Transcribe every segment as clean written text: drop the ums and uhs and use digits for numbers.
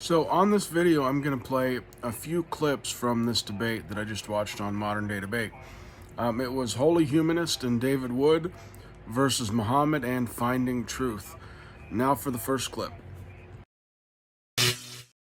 So on this video, I'm going to play a few clips from this debate that I just watched on Modern Day Debate. It was Holy Humanist and David Wood versus Muhammad and Finding Truth. Now for the first clip.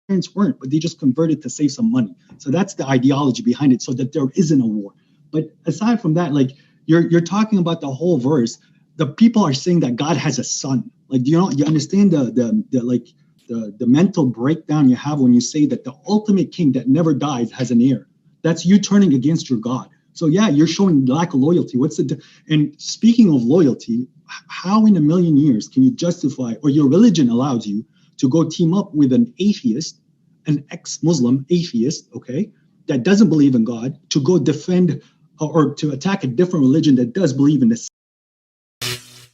Parents weren't, but they just converted to save some money. So that's the ideology behind it, so that there isn't a war. But aside from that, like you're talking about the whole verse, the people are saying that God has a son. Like, do you know? You understand the mental breakdown you have when you say that the ultimate king that never dies has an heir. That's you turning against your God. So yeah, you're showing lack of loyalty. And speaking of loyalty, how in a million years can you justify, or your religion allows you to go team up with an atheist, an ex-Muslim atheist, okay, that doesn't believe in God, to go defend or to attack a different religion that does believe in this?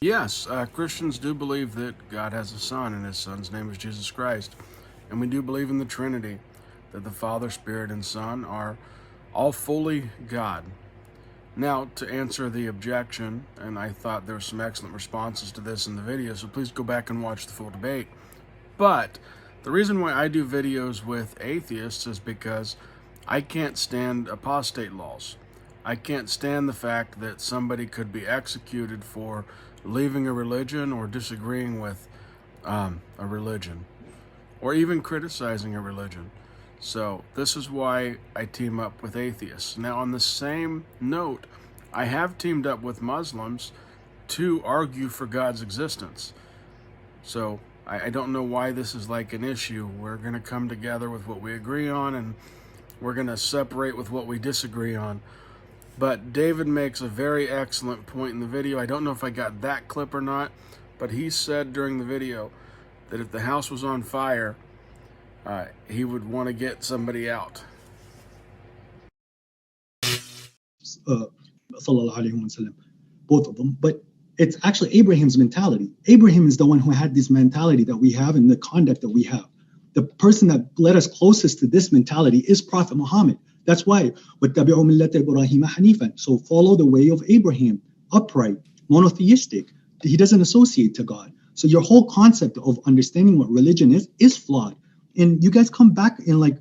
Yes, Christians do believe that God has a son, and his son's name is Jesus Christ. And we do believe in the Trinity, that the Father, Spirit, and Son are all fully God. Now, to answer the objection, and I thought there were some excellent responses to this in the video, so please go back and watch the full debate. But the reason why I do videos with atheists is because I can't stand apostate laws. I can't stand the fact that somebody could be executed for leaving a religion or disagreeing with a religion, or even criticizing a religion. So this is why I team up with atheists. Now, on the same note, I have teamed up with Muslims to argue for God's existence. So I don't know why this is like an issue. We're going to come together with what we agree on, and we're going to separate with what we disagree on. But David makes a very excellent point in the video. I don't know if I got that clip or not, but he said during the video that if the house was on fire, he would want to get somebody out. Both of them, but it's actually Abraham's mentality. Abraham is the one who had this mentality that we have and the conduct that we have. The person that led us closest to this mentality is Prophet Muhammad. That's why, so follow the way of Abraham, upright, monotheistic. He doesn't associate to God. So your whole concept of understanding what religion is flawed. And you guys come back and like,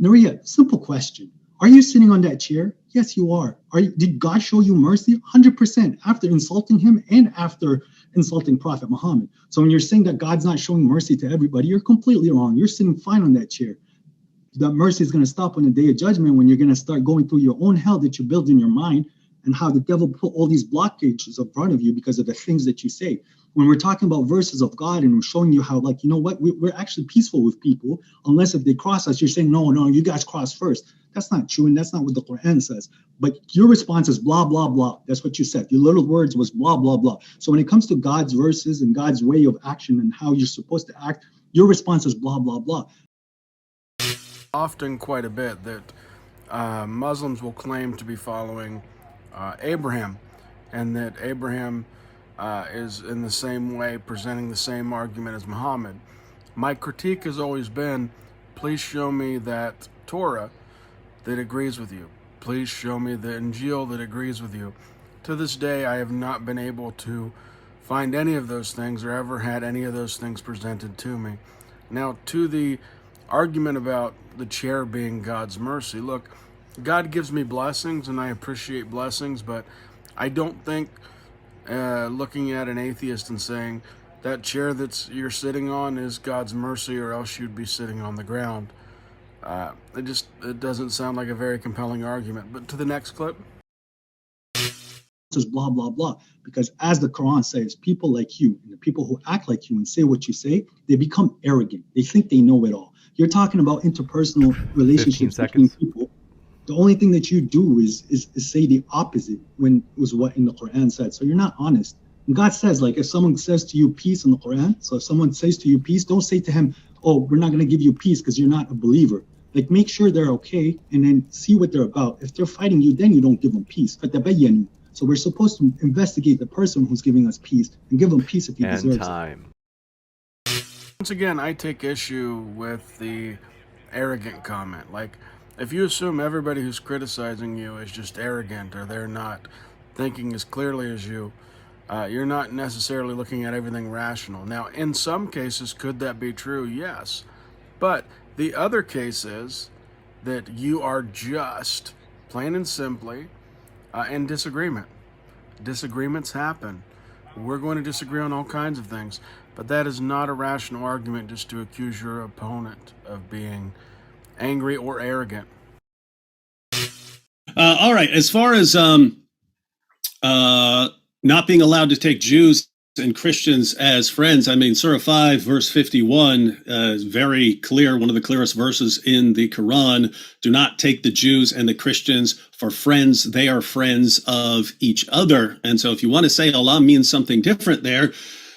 Nuria, simple question. Are you sitting on that chair? Yes, you are. Did God show you mercy? 100% after insulting him and after insulting Prophet Muhammad. So when you're saying that God's not showing mercy to everybody, you're completely wrong. You're sitting fine on that chair. That mercy is going to stop on the day of judgment when you're going to start going through your own hell that you build in your mind, and how the devil put all these blockages in front of you because of the things that you say. When we're talking about verses of God and we're showing you how, like, you know what, we're actually peaceful with people, unless if they cross us, you're saying, no, you guys cross first. That's not true, and that's not what the Quran says. But your response is blah, blah, blah. That's what you said. Your little words was blah, blah, blah. So when it comes to God's verses and God's way of action and how you're supposed to act, your response is blah, blah, blah. Often quite a bit that Muslims will claim to be following Abraham, and that Abraham is in the same way presenting the same argument as Muhammad. My critique has always been, please show me that Torah that agrees with you. Please show me the Injil that agrees with you. To this day, I have not been able to find any of those things or ever had any of those things presented to me. Now, to the argument about the chair being God's mercy, look, God gives me blessings and I appreciate blessings, but I don't think looking at an atheist and saying that chair you're sitting on is God's mercy, or else you'd be sitting on the ground. It doesn't sound like a very compelling argument. But to the next clip. Just blah, blah, blah. Because as the Quran says, people like you and the people who act like you and say what you say, they become arrogant. They think they know it all. You're talking about interpersonal relationships between people. The only thing that you do is say the opposite when it was what in the Quran said. So you're not honest. And God says, like, if someone says to you peace in the Quran, so if someone says to you peace, don't say to him, oh, we're not going to give you peace because you're not a believer. Like, make sure they're okay and then see what they're about. If they're fighting you, then you don't give them peace. So we're supposed to investigate the person who's giving us peace and give him peace if he deserves it. Once again, I take issue with the arrogant comment. Like, if you assume everybody who's criticizing you is just arrogant, or they're not thinking as clearly as you, you're not necessarily looking at everything rational. Now, in some cases, could that be true? Yes. But the other case is that you are just, plain and simply, in disagreement. Disagreements happen. We're going to disagree on all kinds of things, but that is not a rational argument just to accuse your opponent of being angry or arrogant. All right. As far as not being allowed to take Jews and Christians as friends, I mean, Surah 5, verse 51 is very clear, one of the clearest verses in the Quran. Do not take the Jews and the Christians for friends. They are friends of each other. And so if you want to say Allah means something different there,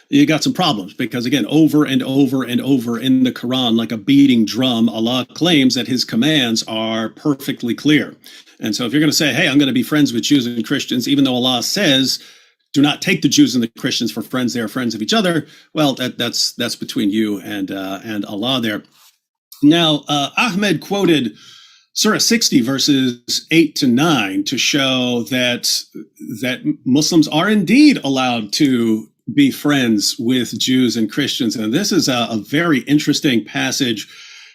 you got some problems, because again, over and over and over in the Quran, like a beating drum, Allah claims that his commands are perfectly clear. And so if you're going to say, hey, I'm going to be friends with Jews and Christians, even though Allah says, do not take the Jews and the Christians for friends, they are friends of each other, well, that's between you and Allah there. Now, Ahmed quoted Surah 60, verses 8 to 9, to show that Muslims are indeed allowed to be friends with Jews and Christians. And this is a very interesting passage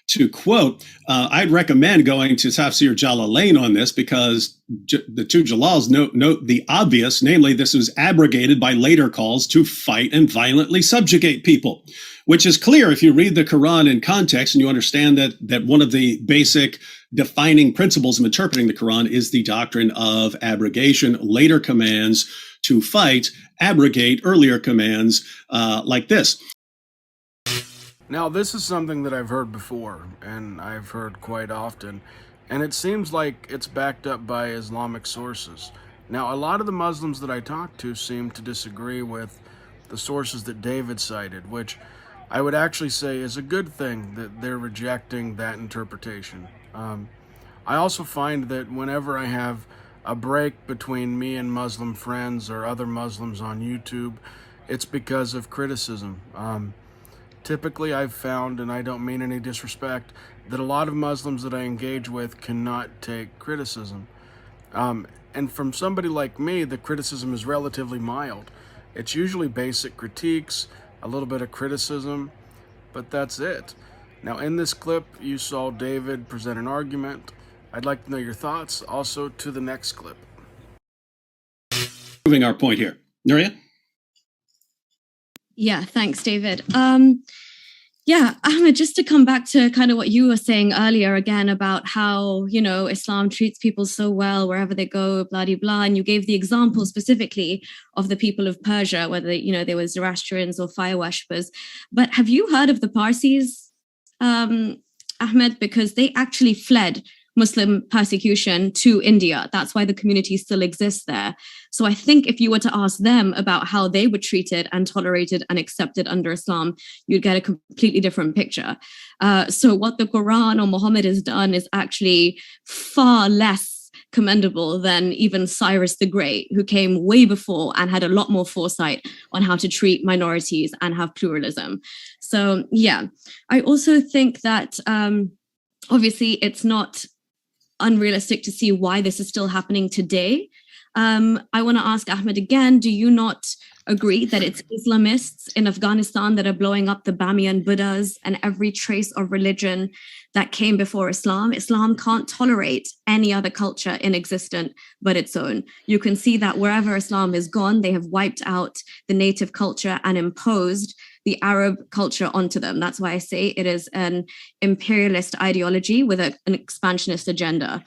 to quote. I'd recommend going to Tafsir Jalalain on this, because the two Jalals note the obvious, namely this was abrogated by later calls to fight and violently subjugate people, which is clear if you read the Quran in context and you understand that one of the basic defining principles of interpreting the Quran is the doctrine of abrogation. Later commands to fight abrogate earlier commands like this. Now, this is something that I've heard before, and I've heard quite often, and it seems like it's backed up by Islamic sources. Now, a lot of the Muslims that I talk to seem to disagree with the sources that David cited, which I would actually say is a good thing that they're rejecting that interpretation. I also find that whenever I have a break between me and Muslim friends or other Muslims on YouTube, it's because of criticism. Typically, I've found, and I don't mean any disrespect, that a lot of Muslims that I engage with cannot take criticism. And from somebody like me, the criticism is relatively mild. It's usually basic critiques, a little bit of criticism, but that's it. Now, in this clip, you saw David present an argument. I'd like to know your thoughts. Also, to the next clip. Proving our point here. Nuria? Yeah, thanks, David. Yeah, Ahmed, just to come back to kind of what you were saying earlier again about how, Islam treats people so well wherever they go, blah, blah, blah. And you gave the example specifically of the people of Persia, whether, they were Zoroastrians or fire worshippers. But have you heard of the Parsis, Ahmed? Because they actually fled Muslim persecution to India. That's why the community still exists there. So I think if you were to ask them about how they were treated and tolerated and accepted under Islam, you'd get a completely different picture. So what the Quran or Muhammad has done is actually far less commendable than even Cyrus the Great, who came way before and had a lot more foresight on how to treat minorities and have pluralism. So yeah, I also think that obviously it's not unrealistic to see why this is still happening today. I want to ask Ahmed again, do you not agree that it's Islamists in Afghanistan that are blowing up the Bamiyan Buddhas and every trace of religion that came before Islam? Islam can't tolerate any other culture in existence but its own. You can see that wherever Islam has gone, they have wiped out the native culture and imposed the Arab culture onto them. That's why I say it is an imperialist ideology with an expansionist agenda.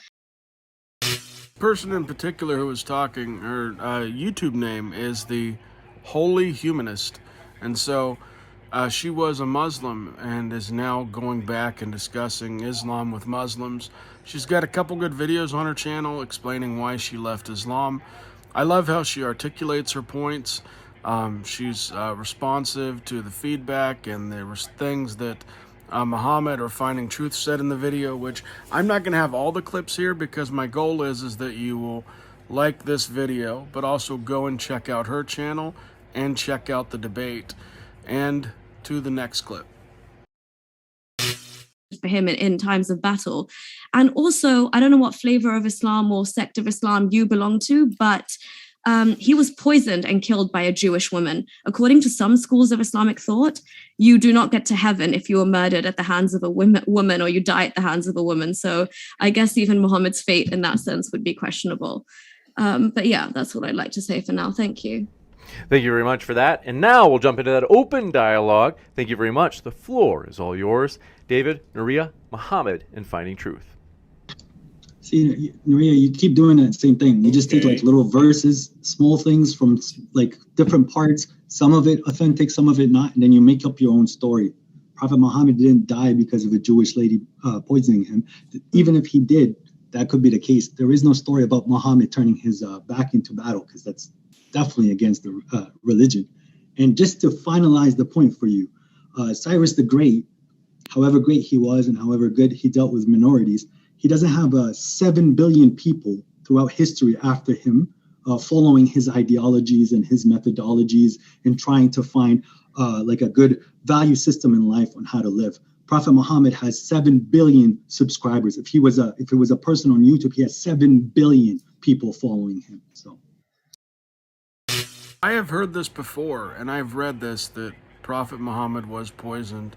Person in particular who was talking, her YouTube name is the Holy Humanist, and so she was a Muslim and is now going back and discussing Islam with Muslims. She's got a couple good videos on her channel explaining why she left Islam. I love how she articulates her points. She's responsive to the feedback, and there was things that Muhammad or Finding Truth said in the video, which I'm not going to have all the clips here because my goal is that you will like this video, but also go and check out her channel and check out the debate. And to the next clip. For him in times of battle. And also, I don't know what flavor of Islam or sect of Islam you belong to, but he was poisoned and killed by a Jewish woman. According to some schools of Islamic thought, you do not get to heaven if you are murdered at the hands of a woman or you die at the hands of a woman. So I guess even Muhammad's fate in that sense would be questionable. But yeah, that's what I'd like to say for now. Thank you. Thank you very much for that. And now we'll jump into that open dialogue. Thank you very much. The floor is all yours. David, Nuria, Muhammad, and Finding Truth. See, Nuria, you keep doing that same thing. You just take like little verses, small things from like different parts, some of it authentic, some of it not, and then you make up your own story. Prophet Muhammad didn't die because of a Jewish lady poisoning him. Even if he did, that could be the case. There is no story about Muhammad turning his back into battle, because that's definitely against the religion. And just to finalize the point for you, Cyrus the Great, however great he was and however good he dealt with minorities, he doesn't have 7 billion people throughout history after him following his ideologies and his methodologies and trying to find like a good value system in life on how to live. Prophet Muhammad has 7 billion subscribers. If it was a person on YouTube, he has 7 billion people following him. So I have heard this before, and I've read this, that Prophet Muhammad was poisoned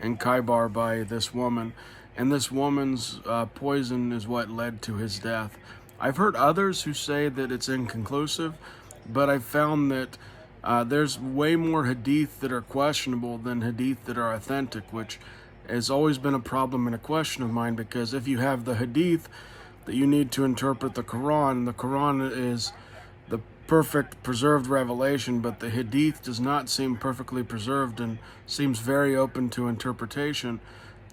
in Khaybar by this woman, and this woman's poison is what led to his death. I've heard others who say that it's inconclusive, but I've found that there's way more hadith that are questionable than hadith that are authentic, which has always been a problem and a question of mine, because if you have the hadith that you need to interpret the Quran is the perfect preserved revelation, but the hadith does not seem perfectly preserved and seems very open to interpretation.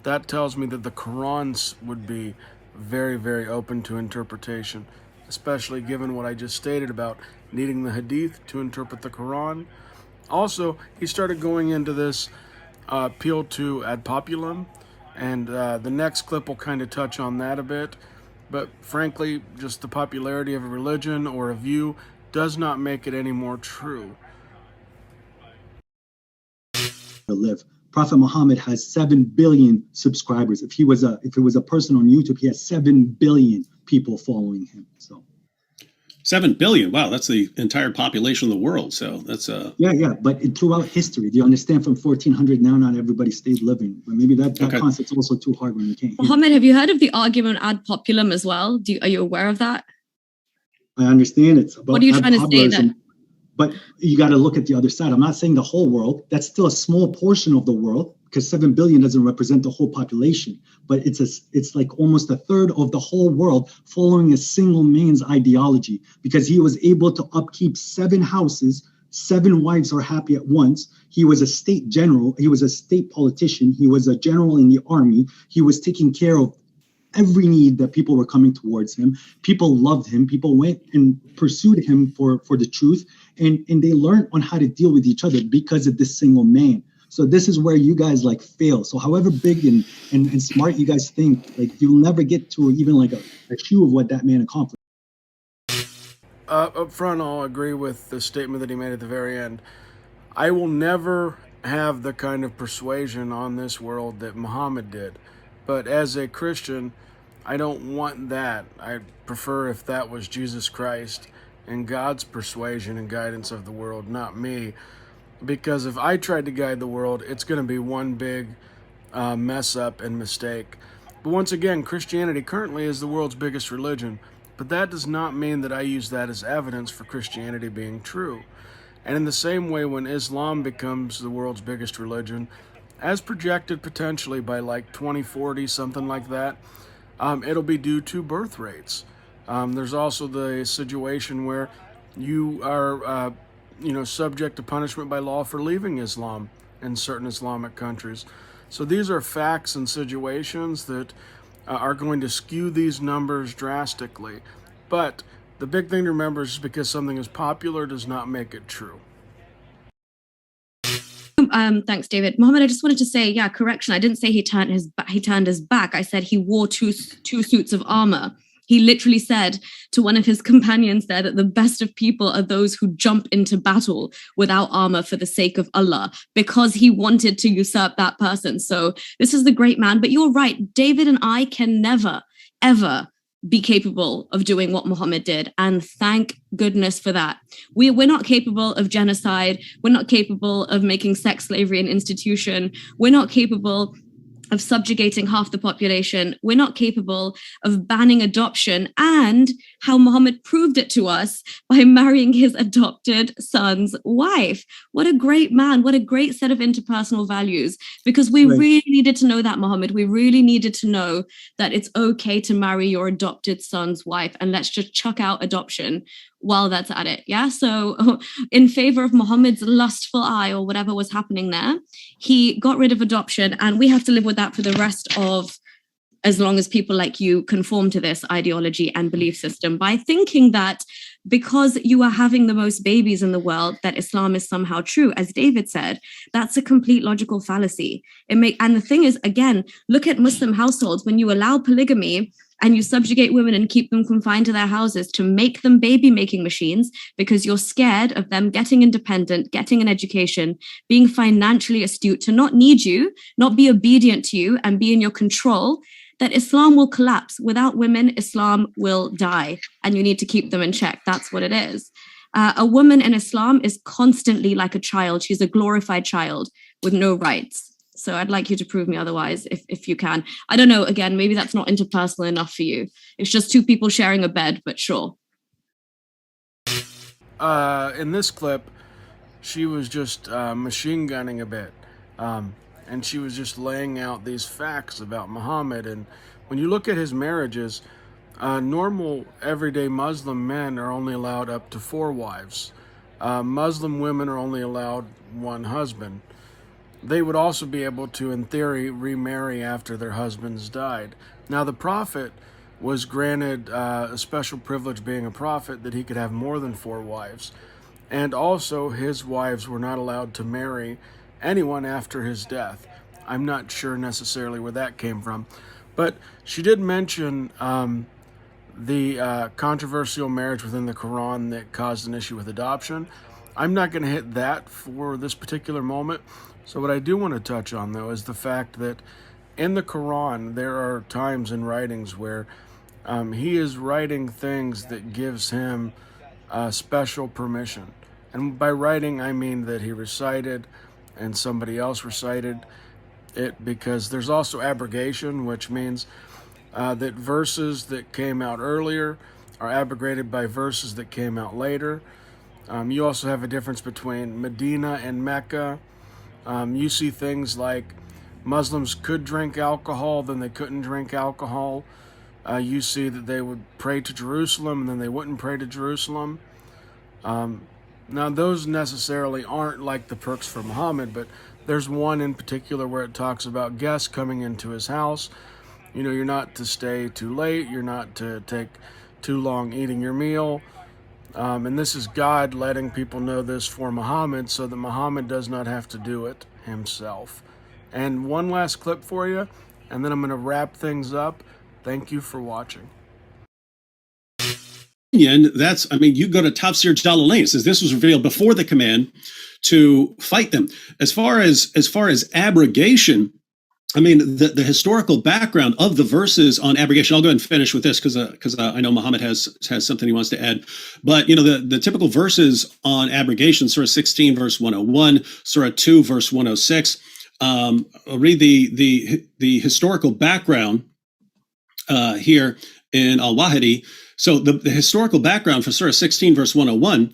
That tells me that the Quran would be very, very open to interpretation, especially given what I just stated about needing the hadith to interpret the Quran. Also, he started going into this appeal to ad populum, and the next clip will kind of touch on that a bit. But frankly, just the popularity of a religion or a view does not make it any more true. to live. Prophet Muhammad has 7 billion subscribers. If it was a person on YouTube, he has 7 billion people following him. So 7 billion. Wow, that's the entire population of the world. So that's yeah. But throughout history, do you understand? From 1400 now, not everybody stayed living. But maybe that concept's also too hard when you can't. Muhammad, have you heard of the argument ad populum as well? Are you aware of that? I understand it's about. What are you trying to say then? But you got to look at the other side. I'm not saying the whole world. That's still a small portion of the world, because 7 billion doesn't represent the whole population. But it's like almost a third of the whole world following a single man's ideology, because he was able to upkeep 7 houses, 7 wives are happy at once. He was a state general. He was a state politician. He was a general in the army. He was taking care of every need that people were coming towards him. People loved him. People went and pursued him for the truth. And they learned on how to deal with each other because of this single man. So this is where you guys like fail. So however big and smart you guys think, like you'll never get to even like a few of what that man accomplished. Up front, I'll agree with the statement that he made at the very end. I will never have the kind of persuasion on this world that Muhammad did. But as a Christian, I don't want that. I prefer if that was Jesus Christ and God's persuasion and guidance of the world, not me. Because if I tried to guide the world, it's going to be one big mess up and mistake. But once again, Christianity currently is the world's biggest religion. But that does not mean that I use that as evidence for Christianity being true. And in the same way, when Islam becomes the world's biggest religion, as projected potentially by like 2040, something like that, it'll be due to birth rates. There's also the situation where you are, subject to punishment by law for leaving Islam in certain Islamic countries. So these are facts and situations that are going to skew these numbers drastically. But the big thing to remember is just because something is popular does not make it true. Thanks, David. Muhammad, I just wanted to say, correction. I didn't say he turned his back. I said he wore two suits of armor. He literally said to one of his companions there that the best of people are those who jump into battle without armor for the sake of Allah, because he wanted to usurp that person. So this is the great man. But you're right. David and I can never, ever be capable of doing what Muhammad did. And thank goodness for that. We're not capable of genocide. We're not capable of making sex slavery an institution. We're not capable of subjugating half the population. We're not capable of banning adoption, and how Muhammad proved it to us by marrying his adopted son's wife. What a great man. What a great set of interpersonal values, because we really needed to know that, Muhammad. We really needed to know that it's okay to marry your adopted son's wife, and let's just chuck out adoption while that's at it. Yeah. So in favor of Muhammad's lustful eye or whatever was happening there, he got rid of adoption, and we have to live with that for the rest of, as long as people like you conform to this ideology and belief system, by thinking that because you are having the most babies in the world, that Islam is somehow true. As David said, that's a complete logical fallacy. And the thing is, again, look at Muslim households. When you allow polygamy and you subjugate women and keep them confined to their houses to make them baby-making machines because you're scared of them getting independent, getting an education, being financially astute, to not need you, not be obedient to you, and be in your control, that Islam will collapse. Without women, Islam will die, and you need to keep them in check. That's what it is. A woman in Islam is constantly like a child. She's a glorified child with no rights. So I'd like you to prove me otherwise, if you can. I don't know, again, maybe that's not interpersonal enough for you. It's just two people sharing a bed, but sure. In this clip, she was just machine gunning a bit. And she was just laying out these facts about Muhammad. And when you look at his marriages, normal, everyday Muslim men are only allowed up to 4 wives. Muslim women are only allowed 1 husband. They would also be able to, in theory, remarry after their husbands died. Now, the prophet was granted a special privilege, being a prophet, that he could have more than 4 wives. And also, his wives were not allowed to marry anyone after his death. I'm not sure necessarily where that came from. But she did mention the controversial marriage within the Quran that caused an issue with adoption. I'm not going to hit that for this particular moment. So what I do want to touch on, though, is the fact that in the Quran, there are times in writings where he is writing things that gives him special permission. And by writing, I mean that he recited and somebody else recited it, because there's also abrogation, which means that verses that came out earlier are abrogated by verses that came out later. You also have a difference between Medina and Mecca. You see things like Muslims could drink alcohol, then they couldn't drink alcohol. You see that they would pray to Jerusalem, and then they wouldn't pray to Jerusalem. Now, those necessarily aren't like the perks for Muhammad, but there's one in particular where it talks about guests coming into his house. You know, you're not to stay too late. You're not to take too long eating your meal. And this is God letting people know this for Muhammad, so that Muhammad does not have to do it himself. And one last clip for you, and then I'm going to wrap things up. Thank you for watching. That's, I mean, you go to Tafsir Jalalain. It says this was revealed before the command to fight them. As far as abrogation, I mean, the historical background of the verses on abrogation. I'll go ahead and finish with this because I know Muhammad has something he wants to add. But you know, the typical verses on abrogation: Surah 16 verse 101, Surah 2 verse 106. I'll read the historical background here in Al-Wahidi. So the historical background for Surah 16 verse 101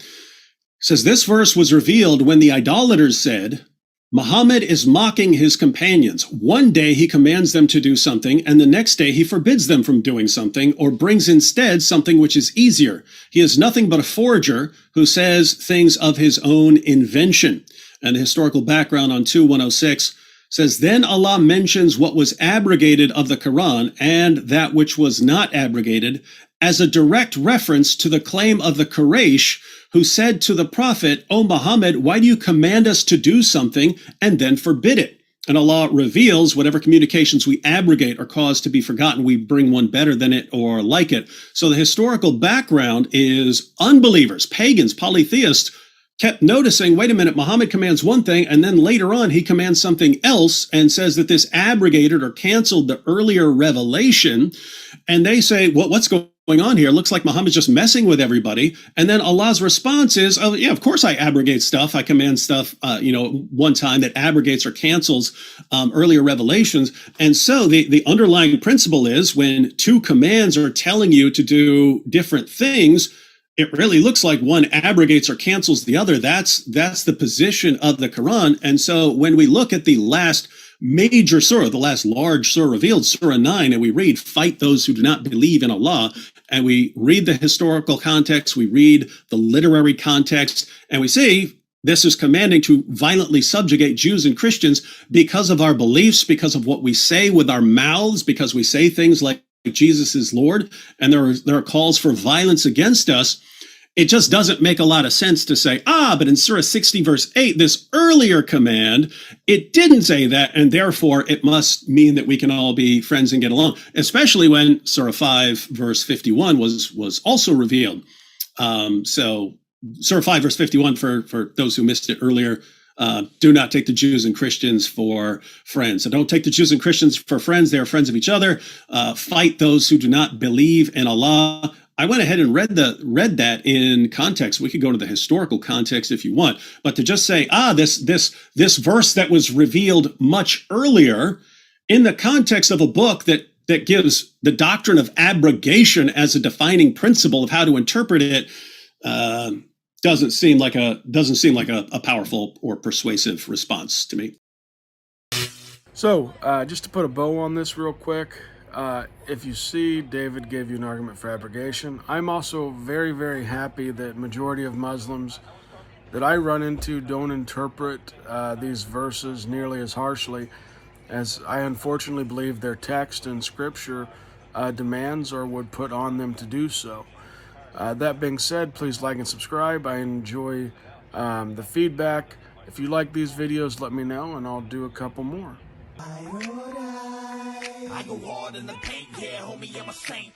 says, this verse was revealed when the idolaters said, Muhammad is mocking his companions. One day he commands them to do something, and the next day he forbids them from doing something, or brings instead something which is easier. He is nothing but a forger who says things of his own invention. And the historical background on 2:106 says, then Allah mentions what was abrogated of the Quran and that which was not abrogated as a direct reference to the claim of the Quraysh, who said to the Prophet, O Muhammad, why do you command us to do something and then forbid it? And Allah reveals whatever communications we abrogate or cause to be forgotten, we bring one better than it or like it. So the historical background is unbelievers, pagans, polytheists, kept noticing, wait a minute, Muhammad commands one thing, and then later on he commands something else and says that this abrogated or canceled the earlier revelation. And they say, well, what's going on here? It looks like Muhammad's just messing with everybody. And then Allah's response is, oh, yeah, of course I abrogate stuff. I command stuff, one time that abrogates or cancels earlier revelations. And so the underlying principle is when two commands are telling you to do different things, it really looks like one abrogates or cancels the other. That's the position of the Quran. And so when we look at the last major surah, the last large surah revealed, Surah 9, and we read, fight those who do not believe in Allah, and we read the historical context, we read the literary context, and we see this is commanding to violently subjugate Jews and Christians because of our beliefs, because of what we say with our mouths, because we say things like Jesus is Lord, and there are calls for violence against us. It just doesn't make a lot of sense to say, but in Surah 60, verse 8, this earlier command, it didn't say that, and therefore it must mean that we can all be friends and get along, especially when Surah 5, verse 51 was also revealed. So Surah 5, verse 51, for those who missed it earlier, do not take the Jews and Christians for friends. So don't take the Jews and Christians for friends. They are friends of each other. Fight those who do not believe in Allah. I went ahead and read that in context. We could go to the historical context if you want, but to just say, this verse that was revealed much earlier in the context of a book that gives the doctrine of abrogation as a defining principle of how to interpret it, doesn't seem like a powerful or persuasive response to me. So, just to put a bow on this real quick, if you see David gave you an argument for abrogation, I'm also very, very happy that majority of Muslims that I run into don't interpret these verses nearly as harshly as I unfortunately believe their text and scripture demands or would put on them to do so. That being said, please like and subscribe. I enjoy the feedback. If you like these videos, let me know and I'll do a couple more. I go hard in the paint, yeah, homie, I'm a saint.